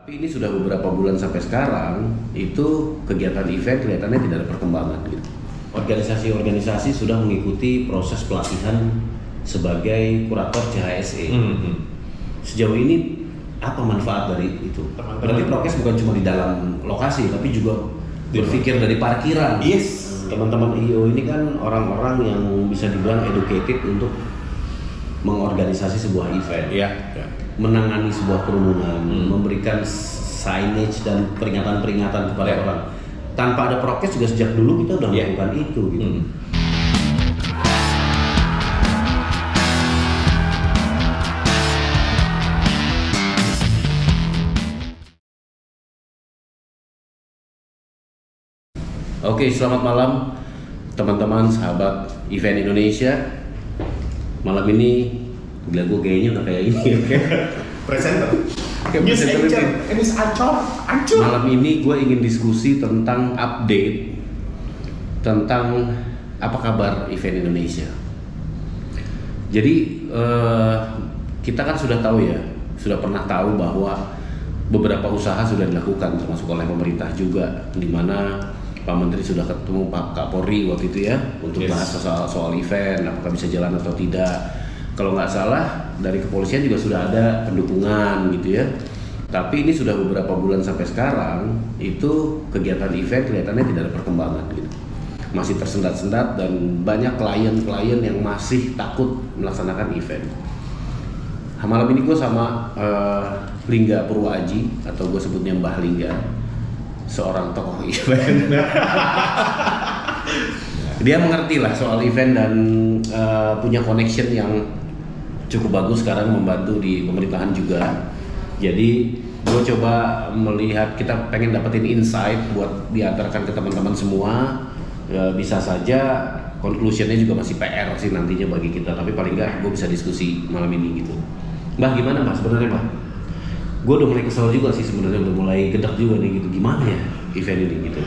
Tapi ini sudah beberapa bulan sampai sekarang, itu kegiatan event kelihatannya tidak ada perkembangan gitu. Organisasi-organisasi sudah mengikuti proses pelatihan sebagai kurator CHSE. Sejauh ini apa manfaat dari itu? Berarti prokes bukan cuma di dalam lokasi, tapi juga berpikir dari parkiran. Yes. Teman-teman IO ini kan orang-orang yang bisa dibilang educated untuk mengorganisasi sebuah event. Iya. Menangani sebuah kerumunan, memberikan signage dan peringatan-peringatan kepada orang. Tanpa ada prokes juga sejak dulu kita udah melakukan itu gitu. Oke, selamat malam teman-teman sahabat event Indonesia. Malam ini gila, gue kayaknya udah kayak ini. Presenter. News Ancur. Malam ini gue ingin diskusi tentang update tentang apa kabar event Indonesia. Jadi kita kan sudah tahu ya, sudah pernah tahu bahwa beberapa usaha sudah dilakukan termasuk oleh pemerintah juga, di mana Pak Menteri sudah ketemu Pak Kapolri waktu itu ya untuk bahas soal event, apakah bisa jalan atau tidak. Kalau nggak salah dari kepolisian juga sudah ada pendukungan gitu ya. Tapi ini sudah beberapa bulan sampai sekarang itu kegiatan event kelihatannya tidak ada perkembangan gitu. Masih tersendat-sendat dan banyak klien-klien yang masih takut melaksanakan event. Malam ini gue sama Lingga Purwaji atau gue sebutnya Mbah Lingga, seorang tokoh event. Dia mengerti lah soal event dan punya connection yang cukup bagus sekarang, membantu di pemerintahan juga. Jadi gue coba melihat, kita pengen dapetin insight buat diantarkan ke teman-teman semua. Bisa saja conclusionnya juga masih PR sih nantinya bagi kita, tapi paling nggak gue bisa diskusi malam ini gitu. Mbah, gimana Mbah sebenarnya Mbah? Gue udah mulai kesel juga sih sebenarnya, udah mulai gedek juga nih gitu. Gimana ya event ini gitu?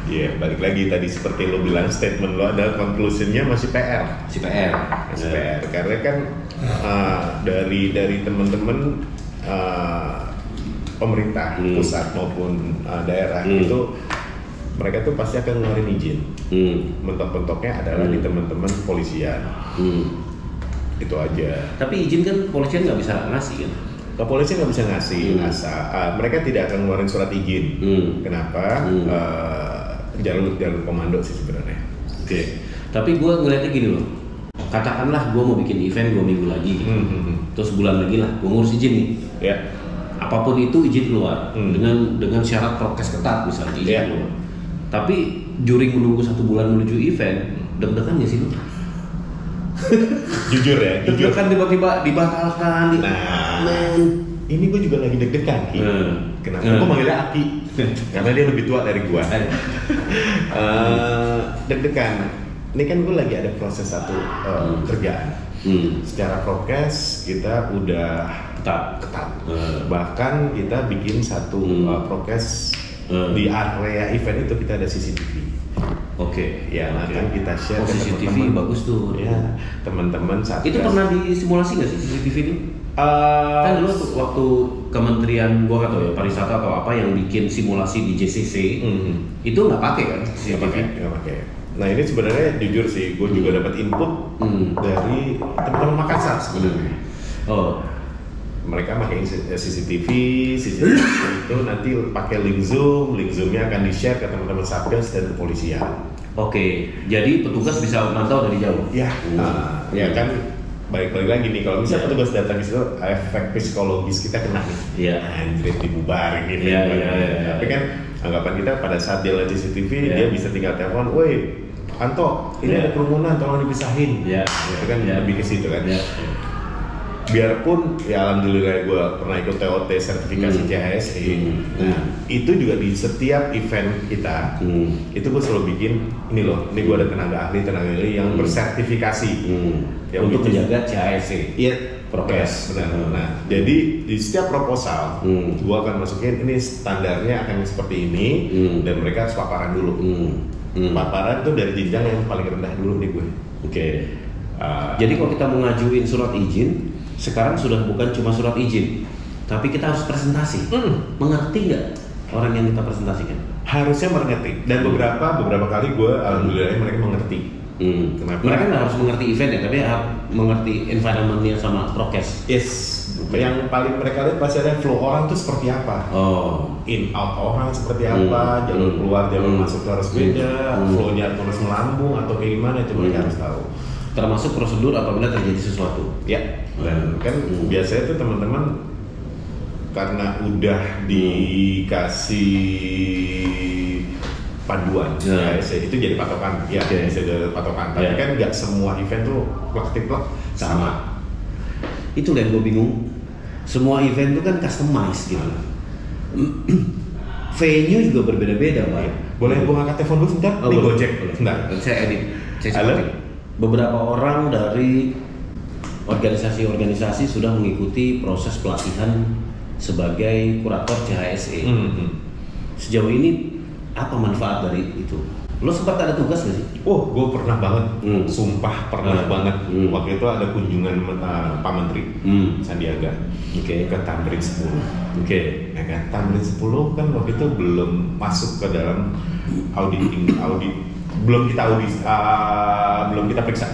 Iya, balik lagi tadi seperti lo bilang, statement lo ada conclusionnya masih PR. Si PR. Masih PR. Karena kan dari teman-teman pemerintah pusat maupun daerah itu mereka tuh pasti akan ngeluarin izin. Mentok-mentoknya adalah di teman-teman kepolisian. Itu aja. Tapi izin kan kepolisian nggak bisa ngasih kan? Kepolisian nggak bisa ngasih asal. Mereka tidak akan ngeluarin surat izin. Kenapa? Jalur komando sih sebenarnya. Oke. Tapi gue ngeliatnya gini loh. Katakanlah gue mau bikin event 2 minggu lagi gitu. Terus bulan lagi lah gue ngurus izin nih. Ya. Apapun itu izin keluar dengan syarat prokes ketat misalnya izin keluar. Tapi juri menunggu 1 bulan menuju event, deg-degan nggak sih lu? Jujur ya, jujur. Kan tiba-tiba dibatalkan. Ini gue juga lagi deg-degan Ki. Kenapa? Gue manggilnya Aki karena dia lebih tua dari gue. Deg-degan. Ini kan gue lagi ada proses satu kerjaan. Secara prokes kita udah ketat. Bahkan kita bikin satu prokes di area event itu kita ada CCTV. Oke. Ya, akan kita share ke CCTV teman-teman. bagus tuh. Ya, teman-teman saat itu pernah disimulasi nggak sih CCTV ini? Kan dulu waktu Kementerian gua nggak tahu ya, pariwisata atau apa yang bikin simulasi di JCC itu nggak pakai kan CCTV? Nggak pakai. Nah ini sebenarnya jujur sih, gue juga dapat input dari teman-teman Makassar sebenarnya. Mereka pakai CCTV itu nanti pakai link Zoom-nya akan di-share ke teman-teman Satgas dan kepolisian. Oke, jadi petugas bisa mantau dari jauh. Ya, ya kan. Balik lagi nih, kalau misalnya petugas datang di situ, efek psikologis kita kena nih. Iya. Anjir, dibubarin gitu. Iya. Tapi kan anggapan kita pada saat dia lihat CCTV, dia bisa tinggal telepon, woi, Anto, ini ada kerumunan, tolong dipisahin. Iya. Itu kan lebih ke situ kan. Iya. Biarpun ya alhamdulillah gue pernah ikut TOT sertifikasi CHSE. Nah itu juga di setiap event kita itu gue selalu bikin ini loh, ini gue ada tenaga ahli yang bersertifikasi yang untuk menjaga CHSE. Iya, prokes benar. Nah jadi di setiap proposal gue akan masukin ini standarnya akan seperti ini dan mereka harus paparan dulu. Paparan itu dari jenjang yang paling rendah dulu nih gue. Oke. Jadi kalau kita mau ngajuin surat izin, sekarang sudah bukan cuma surat izin, Tapi kita harus presentasi. Mengerti nggak orang yang kita presentasikan? Harusnya mengerti. Dan beberapa kali gue alhamdulillah mereka mengerti. Kenapa? Mereka nggak harus mengerti event ya, tapi mengerti environment-nya sama prokes. Yes. Yang paling mereka lihat pasti ada flow orang tuh seperti apa. In out orang seperti apa, jalur keluar, jalur masuk tuh harus beda, flow-nya terus melambung atau kayak gimana itu mereka harus tahu. Termasuk prosedur apabila terjadi sesuatu. Ya. Dan kan biasanya tuh teman-teman karena udah dikasih panduan, itu jadi patokan, bisa jadi patokan. Tapi kan nggak semua event tuh plak-plak sama. Itu yang gue bingung. Semua event itu kan customize gitu. Venue juga berbeda-beda, Pak. Boleh gue ngangkat telepon dulu sebentar? Nih Gojek. Bentar. Saya edit. Beberapa orang dari organisasi-organisasi sudah mengikuti proses pelatihan sebagai kurator CHSE. Sejauh ini apa manfaat dari itu? Lo sempat ada tugas nggak sih? Oh, gue pernah banget. Sumpah pernah banget. Waktu itu ada kunjungan Pak Menteri Sandiaga ke Tamrin 10. Ya kan? Tamrin 10 kan waktu itu belum masuk ke dalam audit, belum kita periksa.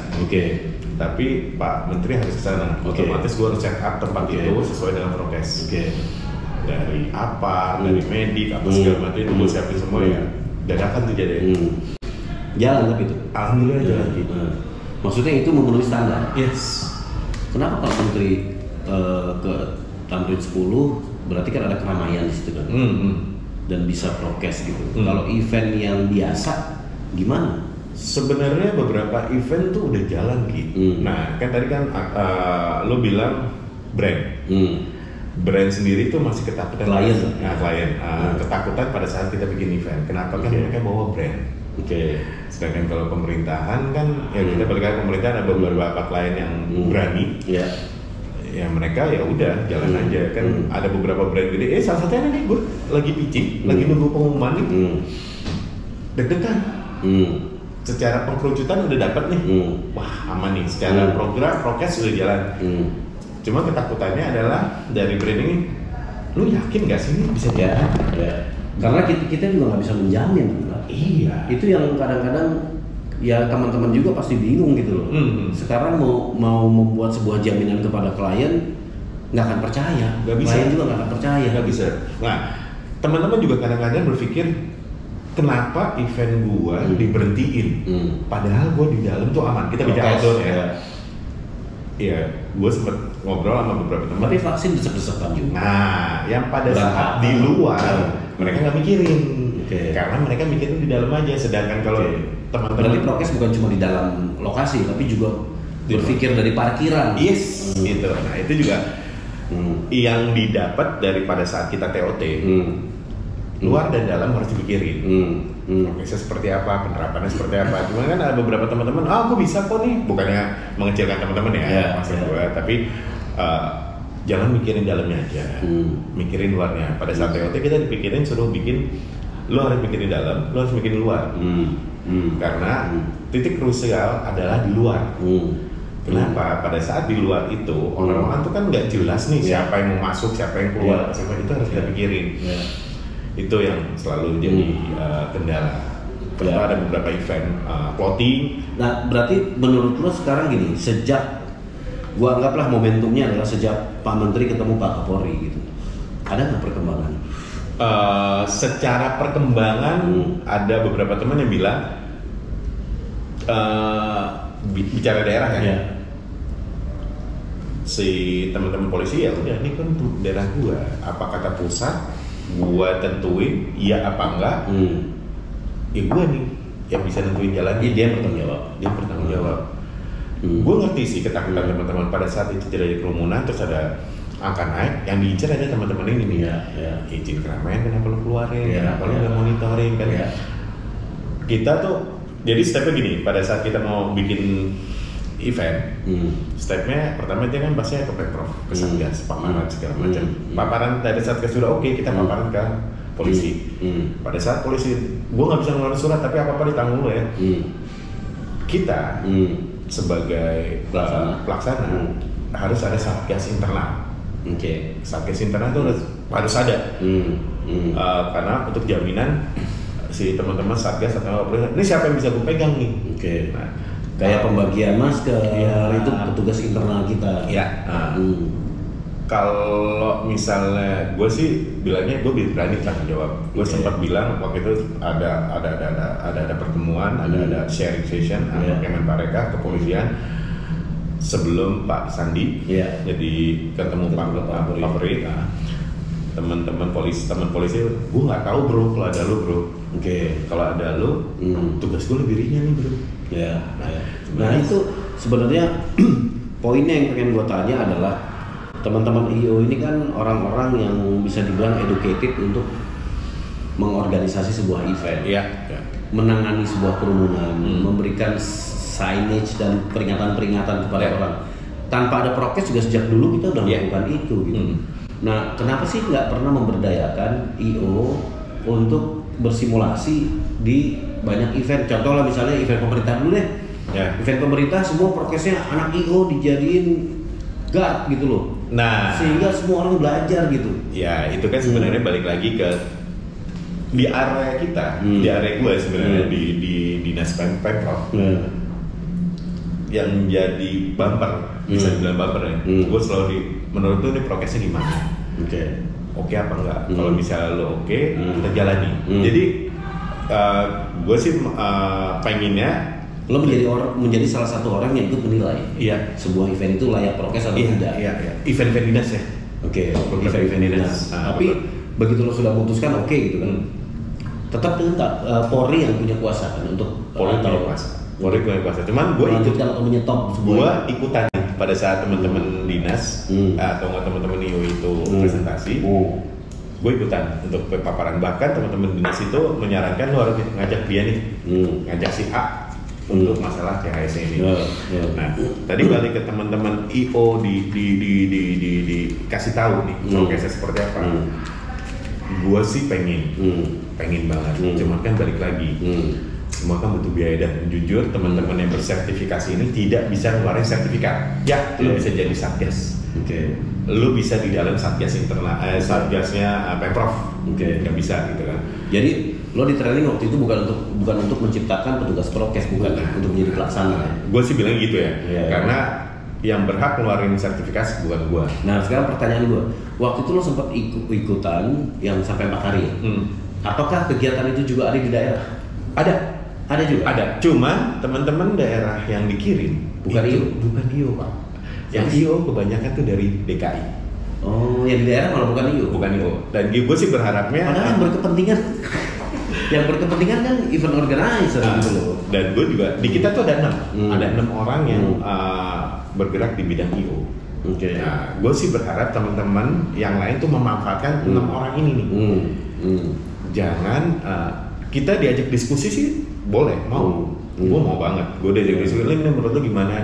Tapi Pak Menteri harus ke sana. Otomatis gue harus check up tempat itu sesuai dengan prokes. Dari apa, dari medik, apa segala macam itu gue siapin semua ya. Dadakan tuh jadi. Jalan tapi itu. Alhamdulillah jalan gitu. Maksudnya itu memenuhi standar. Yes. Kenapa Pak Menteri ke Tamrin 10 berarti kan ada keramaian di situ kan? Dan bisa prokes gitu. Kalau event yang biasa gimana? Sebenarnya beberapa event tuh udah jalan gitu. Nah kan tadi kan lo bilang brand. Brand sendiri tuh masih ketakutan klien. Ketakutan pada saat kita bikin event. Kenapa? Kan mereka bawa brand. Sedangkan kalau pemerintahan kan ya kita balik lagi pemerintahan ada beberapa klien yang berani. Ya mereka ya udah jalan aja kan. Ada beberapa brand gede. Salah satunya nih gue lagi pitching, lagi nunggu pengumuman nih. Deg-degan. Secara pengkerucutan udah dapat nih. Wah aman nih. Secara program prokes udah jalan. Cuma ketakutannya adalah dari brand ini, lu yakin gak sih ini bisa jalan? Karena kita juga nggak bisa menjamin. Iya. Itu yang kadang-kadang ya teman-teman juga pasti bingung gitu loh. Sekarang mau membuat sebuah jaminan kepada klien nggak akan percaya. Klien juga nggak akan percaya. Nggak bisa. Nah, teman-teman juga kadang-kadang berpikir kenapa event gua diberhentiin? Padahal gua di dalam tuh aman. Kita bicara outdoor ya. Iya, gue sempet ngobrol sama beberapa teman. Tapi vaksin desep-desepan juga. Nah, yang pada saat di luar mereka nggak mikirin, karena mereka mikirin di dalam aja. Sedangkan kalau teman-teman, berarti prokes bukan cuma di dalam lokasi, tapi juga berpikir dari parkiran. Yes, gitu. Nah itu juga yang didapat daripada saat kita TOT. Luar dan dalam harus dipikirin. Prokesnya seperti apa, penerapannya seperti apa. Cuma kan ada beberapa teman-teman, aku bisa kok nih. Bukannya mengecilkan teman-teman ya, maksud gue. Tapi jangan mikirin dalamnya aja, mikirin luarnya. Pada saat TOT kita dipikirin suruh bikin, lo harus mikirin dalam, lo harus mikirin luar. Karena titik krusial adalah di luar. Kenapa? Pada saat di luar itu orang-orang tuh kan nggak jelas nih siapa yang mau masuk, siapa yang keluar, siapa itu harus kita pikirin. Itu yang selalu jadi kendala. Kenapa ada beberapa event plotting. Nah, berarti menurut lo sekarang gini, sejak gua anggaplah momentumnya adalah sejak Pak Menteri ketemu Pak Kapolri gitu, ada nggak perkembangan? Secara perkembangan ada beberapa teman yang bilang bicara daerah ya. Si teman-teman polisi ya udah ini kan daerah gua, apa kata pusat gua tentuin iya apa enggak, ya gua nih yang bisa nentuin jalan. Dia bertanggung jawab. Gue ngerti sih ketakutan teman-teman pada saat itu terjadi kerumunan terus ada angka naik, yang diincar ada teman-teman ini nih izin keramaian kenapa lu keluarin, kenapa lu nggak monitoring kan. Kita tuh jadi stepnya gini, pada saat kita mau bikin event, stepnya pertama dia kan pastinya ke Pemprov, ke Satgas, paparan segala macam. Paparan dari Satgas sudah oke, kita paparan ke polisi. Pada saat polisi, gue nggak bisa ngeluarin surat, tapi apa-apa ditanggung lo ya. Kita sebagai pelaksana harus ada Satgas internal. Satgas internal itu harus ada. Karena untuk jaminan si teman-teman Satgas atau ini siapa yang bisa gue pegang nih. Nah, kayak pembagian masker itu petugas internal kita. Kalau misalnya gue sih bilangnya gue berani tanggung jawab. Gue sempat bilang waktu itu ada pertemuan, ada sharing session sama Kemenparekraf kepolisian sebelum Pak Sandi. Jadi ketemu Pak Kapolri. Teman polisi, gue nggak tahu bro kalau ada lu bro. Kalau ada lu, tugas gue lebih ringan nih bro. Nah itu sebenarnya poinnya yang pengen gue tanya adalah teman-teman IO ini kan orang-orang yang bisa dibilang educated untuk mengorganisasi sebuah event, menangani sebuah kerumunan, memberikan signage dan peringatan-peringatan kepada orang. Tanpa ada prokes juga sejak dulu kita udah melakukan itu gitu. Nah, kenapa sih nggak pernah memberdayakan IO untuk bersimulasi di banyak event? Contoh lah misalnya event pemerintah dulu deh. Event pemerintah semua prokesnya anak IO dijadiin guard gitu loh. Nah, sehingga semua orang belajar gitu. Ya, itu kan sebenarnya balik lagi ke di area kita, di area gue sebenarnya di dinas Pemprov. Yang jadi bumper, bisa dibilang bumper ya. Gue selalu menurut tuh ini prokesnya gimana? Oke apa enggak? Kalau misalnya lo oke, kita jalani. Jadi gue sih pengennya lo menjadi salah satu orang yang ikut menilai sebuah event itu layak prokes atau tidak. Event dinas ya. Event dinas. Tapi begitu lo sudah memutuskan gitu kan. Tetap Polri yang punya kuasa kan untuk Polri punya kuasa. Cuman gue melanjutkan atau menyetop gue ikutan pada saat teman-teman dinas atau nggak teman-teman IO itu presentasi. Gue ikutan untuk paparan, bahkan teman-teman dinas itu menyarankan lo harus ngajak dia nih, ngajak si A untuk masalah CHS ini. Nah, tadi balik ke teman-teman IO dikasih tahu nih prokesnya seperti apa. Gue sih pengen banget. Cuma kan balik lagi, semua kan butuh biaya dan jujur teman-teman yang bersertifikasi ini tidak bisa ngeluarin sertifikat. Lo bisa jadi satgas. Lo bisa di dalam satgas internal, satgasnya Pemprov. Nggak bisa gitu kan. Jadi lo di training waktu itu bukan untuk menciptakan petugas prokes, bukan untuk menjadi pelaksana. Gue sih bilang gitu ya. Karena yang berhak ngeluarin sertifikasi bukan gue. Nah sekarang pertanyaan gue, waktu itu lo sempat ikutan yang sampai 4 hari. Apakah kegiatan itu juga ada di daerah? Ada juga. Ada. Cuman teman-teman daerah yang dikirim bukan IO Pak. Yang IO kebanyakan tuh dari DKI. Oh, yang di daerah malah bukan IO. Dan gue sih berharapnya padahal berkepentingan. Yang berkepentingan kan event organizer gitu loh. Dan gue juga di kita tuh ada 6 orang yang bergerak di bidang IO. Nah, gue sih berharap teman-teman yang lain tuh memanfaatkan 6 orang ini nih. Jangan kita diajak diskusi sih boleh, mau. Gue mau banget. Gue diajak diskusi, ini menurut lu gimana,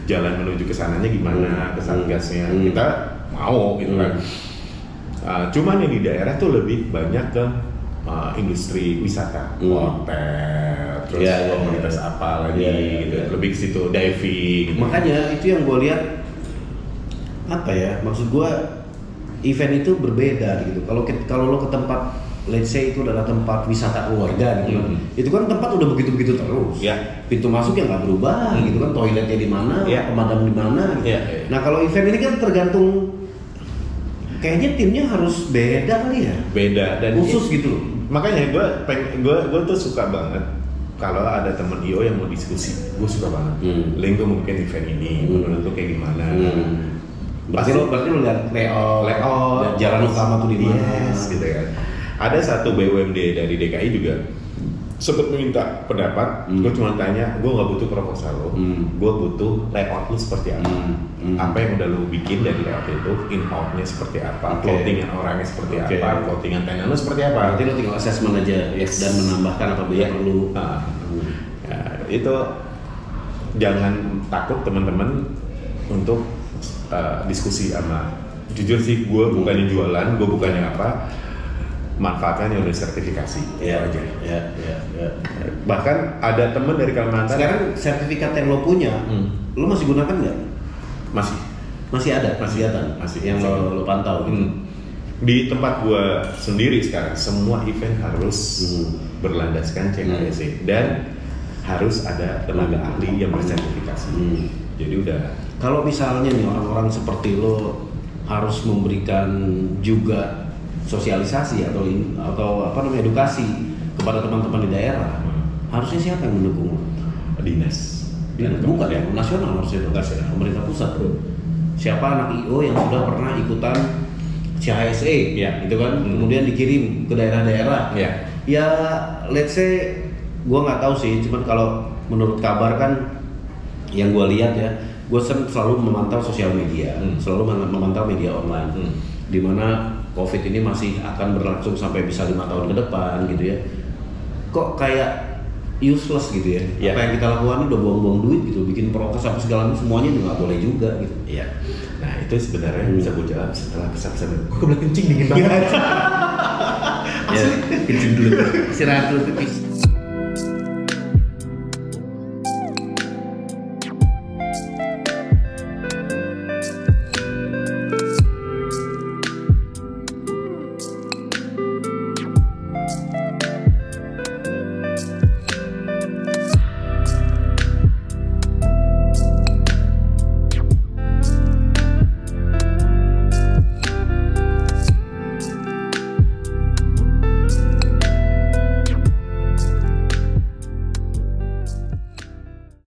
jalan menuju ke sananya gimana, ke satgasnya. Kita mau gitu kan. Cuman yang di daerah tuh lebih banyak ke industri wisata, hotel, terus komunitas apa lagi gitu. Lebih ke situ, diving gitu. Makanya itu yang gue lihat maksud gue event itu berbeda gitu. Kalau lo ke tempat, let's say itu adalah tempat wisata keluarga gitu kan, itu kan tempat udah begitu terus. Pintu masuk yang nggak berubah gitu kan, toiletnya di mana, pemadam di mana. Nah kalau event ini kan tergantung, kayaknya timnya harus beda kali ya. Beda dan khusus gitu loh. Makanya gue tuh suka banget kalau ada teman IO yang mau diskusi. Gue suka banget. Link gue mau bikin event ini, menurut lu kayak gimana? Berarti lo lihat layout, jalan utama tuh di mana? Gitu kan. Ada satu BUMD dari DKI juga sempat minta pendapat. Gue cuma tanya, gue nggak butuh proposal lo, gue butuh layout lu seperti apa, apa yang udah lu bikin dari layout itu, in-outnya seperti apa, clothingan orangnya seperti apa, clothingan tenan lu seperti apa. Berarti lo tinggal assessment aja dan menambahkan apabila perlu. Itu jangan takut teman-teman untuk diskusi sama. Jujur sih, gue bukannya jualan, gue bukannya apa. Manfaatkan yang udah sertifikasi aja. Bahkan ada temen dari Kalimantan. Sekarang sertifikat yang lo punya, lo masih gunakan nggak? Masih. masih ada kegiatan yang lo pantau gitu. Di tempat gua sendiri sekarang semua event harus berlandaskan CHSE dan harus ada tenaga ahli yang bersertifikasi. Jadi udah. Kalau misalnya nih orang-orang seperti lo harus memberikan juga sosialisasi atau edukasi kepada teman-teman di daerah, harusnya siapa yang mendukung lo? Dinas. Bukan ya, nasional harusnya dong. Pemerintah pusat. Siapa anak IO yang sudah pernah ikutan CHSE, gitu kan? Kemudian dikirim ke daerah-daerah. Ya, let's say, gua nggak tahu sih. Cuman kalau menurut kabar kan, yang gua lihat ya, gua selalu memantau sosial media, selalu memantau media online, di mana COVID ini masih akan berlangsung sampai bisa 5 tahun ke depan, gitu ya. Kok kayak useless gitu ya? Apa yang kita lakukan udah buang-buang duit gitu, bikin prokes apa segala macam, semuanya juga nggak boleh juga gitu. Nah itu sebenarnya bisa gue jawab setelah pesan-pesan. Gue kebelah kencing dingin banget. Kencing dulu, istirahat dulu pipis.